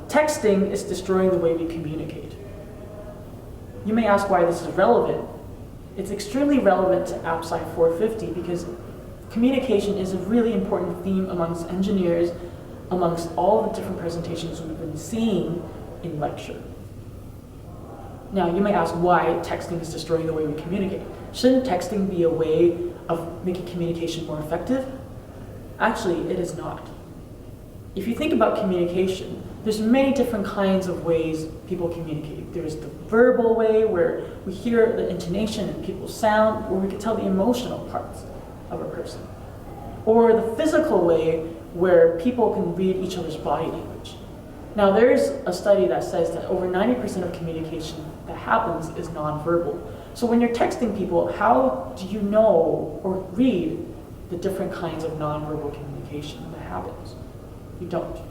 texting is destroying the way we communicate. You may ask why this is relevant. It's extremely relevant to APSC 450 because communication is a really important theme amongst engineers, amongst all the different presentations we've been seeing in lecture. Now, you may ask why texting is destroying the way we communicate. Shouldn't texting be a way of making communication more effective? Actually, it is not. If you think about communication, there's many different kinds of ways people communicate. There's the verbal way, where we hear the intonation and people's sound, where we can tell the emotional parts of a person. Or the physical way, where people can read each other's body language. Now, there's a study that says that over 90% of communication that happens is nonverbal. So when you're texting people, how do you know or read the different kinds of nonverbal communication that happens? You don't.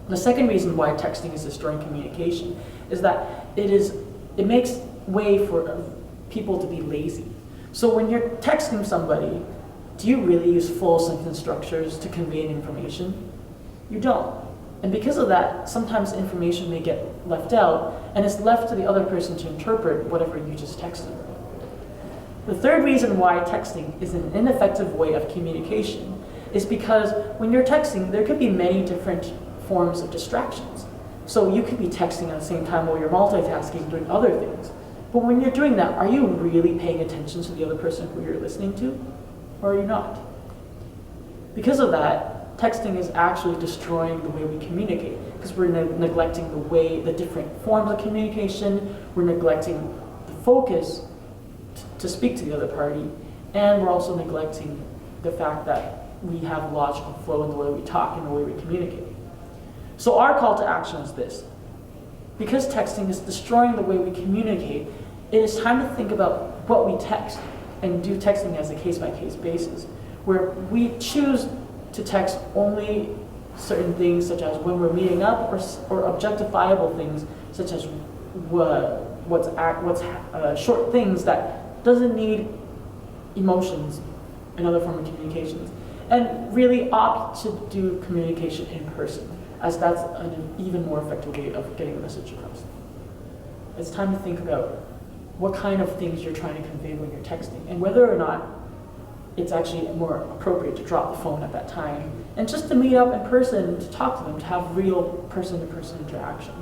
The second reason why texting is destroying communication is that it makes way for people to be lazy. So when you're texting somebody, do you really use full sentence structures to convey information? You don't. And because of that, sometimes information may get left out, and it's left to the other person to interpret whatever you just texted. The third reason why texting is an ineffective way of communication is because when you're texting, there could be many different forms of distractions. So you could be texting at the same time while you're multitasking, doing other things. But when you're doing that, are you really paying attention to the other person who you're listening to? Or are you not? Because of that, texting is actually destroying the way we communicate, because we're neglecting the different forms of communication, we're neglecting the focus to speak to the other party, and we're also neglecting the fact that we have logical flow in the way we talk and the way we communicate. So our call to action is this. Because texting is destroying the way we communicate, it is time to think about what we text and do texting as a case-by-case basis, where we choose to text only certain things, such as when we're meeting up, or objectifiable things, such as short things that doesn't need emotions and other form of communications, and really opt to do communication in person, as that's an even more effective way of getting a message across. It's time to think about what kind of things you're trying to convey when you're texting, and whether or not it's actually more appropriate to drop the phone at that time, and just to meet up in person, to talk to them, to have real person-to-person interaction.